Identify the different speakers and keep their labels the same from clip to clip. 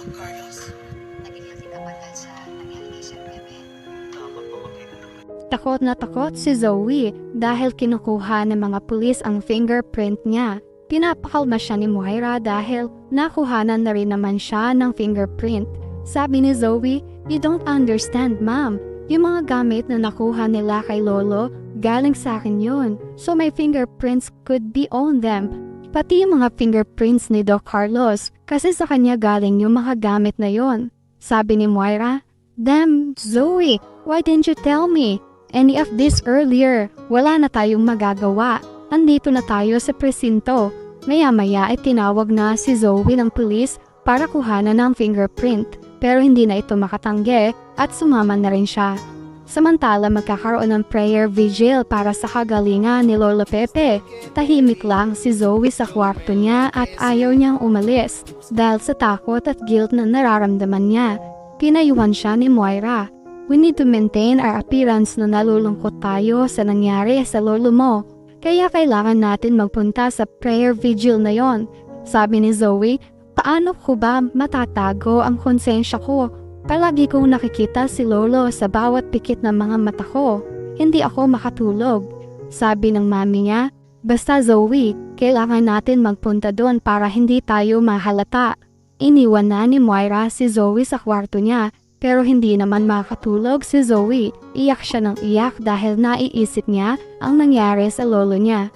Speaker 1: Doc Carlos,
Speaker 2: Nagigilty ka ba dahil sa nangyari kay Sir Pepe?
Speaker 1: takot po makita naman.
Speaker 3: Takot na takot si Zoe dahil kinukuha ng mga pulis ang fingerprint niya. Pinapakalma siya ni Moira dahil nakuhanan na rin naman siya ng fingerprint. Sabi ni Zoe, "You don't understand, ma'am. Yung mga gamit na nakuha nila kay Lolo, galing sa akin yun. So my fingerprints could be on them." Pati yung mga fingerprints ni Doc Carlos kasi sa kanya galing yung mga gamit na yon. Sabi ni Moira, "Damn, Zoe, why didn't you tell me any of this earlier? Wala na tayong magagawa. Andito na tayo sa presinto." Maya-maya ay tinawag na si Zoe ng pulis para kuhanan ng fingerprint pero hindi na ito makatanggi at sumama na rin siya. Samantala magkakaroon ng prayer vigil para sa kagalingan ni Lolo Pepe. Tahimik lang si Zoe sa kwarto niya at ayaw niyang umalis dahil sa takot at guilt na nararamdaman niya. Pinayuhan siya ni Moira. "We need to maintain our appearance na nalulungkot tayo sa nangyari sa lolo mo. Kaya kailangan natin magpunta sa prayer vigil na yon." Sabi ni Zoe, "Paano ko ba matatago ang konsensya ko? Palagi kong nakikita si Lolo sa bawat pikit ng mga mata ko. Hindi ako makatulog." Sabi ng mami niya, "Basta Zoe, kailangan natin magpunta doon para hindi tayo mahalata." Iniwan na ni Moira si Zoe sa kwarto niya. Pero hindi naman makatulog si Zoe. Iyak siya ng iyak dahil naiisip niya ang nangyari sa lolo niya.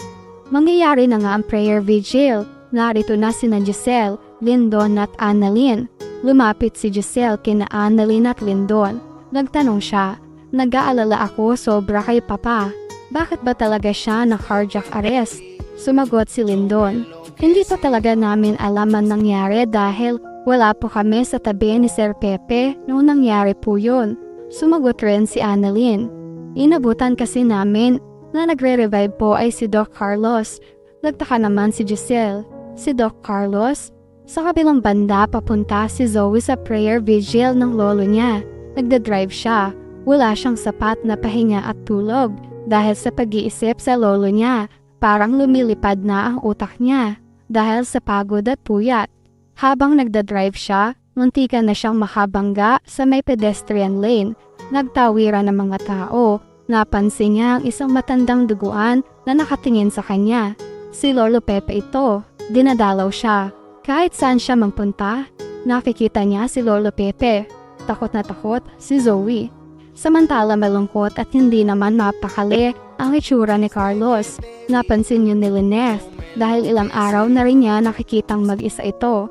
Speaker 3: Mangyayari na nga ang prayer vigil. Narito na sina Giselle, Lindon at Annalyn. Lumapit si Giselle kina Annalyn at Lindon. Nagtanong siya, "Nag-aalala ako sobra kay Papa. Bakit ba talaga siya na cardiac arrest?" Sumagot si Lindon, "Hindi pa talaga namin alam ang nangyari dahil wala po kami sa tabi ni Sir Pepe noong nangyari po yun." Sumagot rin si Annalyn, "Inabutan kasi namin na nagre-revive po ay si Doc Carlos." Nagtaka naman si Giselle, "Si Doc Carlos?" Sa kabilang banda papunta si Zoe sa prayer vigil ng lolo niya. Nagdadrive siya. Wala siyang sapat na pahinga at tulog dahil sa pag-iisip sa lolo niya. Parang lumilipad na ang utak niya dahil sa pagod at puyat. Habang nagdadrive siya, muntikan na siyang makabangga sa may pedestrian lane. Nagtawiran ng mga tao. Napansin niya ang isang matandang duguan na nakatingin sa kanya. Si Lolo Pepe ito. Dinadalaw siya. Kahit saan siya magpunta, nakikita niya si Lolo Pepe. Takot na takot si Zoe. Samantala malungkot at hindi naman mapakali ang itsura ni Carlos. Napansin yun ni Lynette dahil ilang araw na rin niya nakikitang mag-isa ito.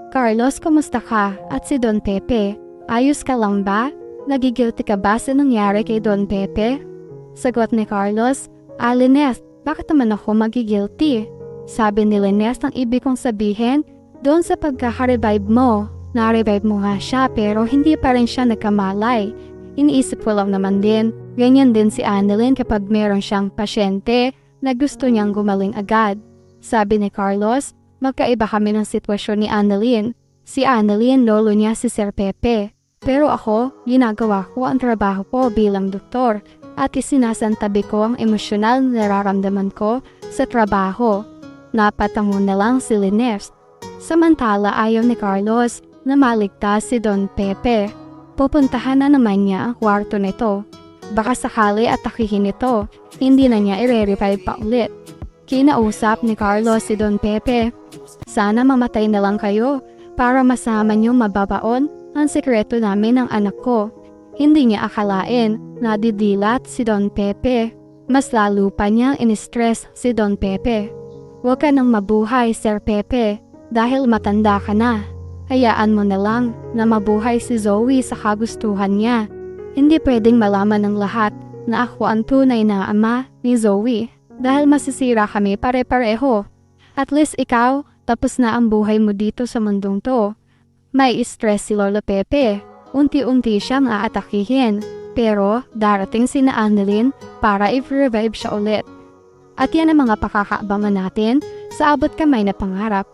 Speaker 3: "Carlos, kumusta ka? At si Don Pepe? Ayos ka lang ba? Nagigilty ka ba sa nangyari kay Don Pepe?" Sagot ni Carlos, "Lynette, bakit naman ako magigilty?" Sabi ni Lynette, "Ang ibig kong sabihin, doon sa pagkaka-revive mo, na-revive mo nga siya pero hindi pa rin siya nagkamalay. Iniisip ko lang naman din, ganyan din si Annalyn kapag meron siyang pasyente na gusto niyang gumaling agad." Sabi ni Carlos, "Magkaiba kami ng sitwasyon ni Annalyn. Si Annalyn, lolo niya si Sir Pepe. Pero ako, ginagawa ko ang trabaho ko bilang doktor at isinasantabi ko ang emosyonal na nararamdaman ko sa trabaho." Napatango na lang si Lynette. Samantala ayaw ni Carlos na maligtas si Don Pepe. Pupuntahan na naman niya ang kwarto nito. Baka sakali atakihin ito, hindi na niya i-revive pa ulit. Kinausap ni Carlos si Don Pepe, "Sana mamatay na lang kayo para masama niyo mababaon ang sekreto namin ng anak ko." Hindi niya akalain na didilat si Don Pepe. Mas lalo pa niyang in-stress si Don Pepe. "Huwag ka nang mabuhay, Sir Pepe, dahil matanda ka na. Hayaan mo na lang na mabuhay si Zoe sa kagustuhan niya. Hindi pwedeng malaman ng lahat na ako ang tunay na ama ni Zoe dahil masisira kami pare-pareho. At least ikaw, tapos na ang buhay mo dito sa mundong to." May stress si Lolo Pepe. Unti-unti siyang aatakihin. Pero darating sina Annalyn para i-revive siya ulit. At yan ang mga pakakaabangan natin sa Abot Kamay na Pangarap.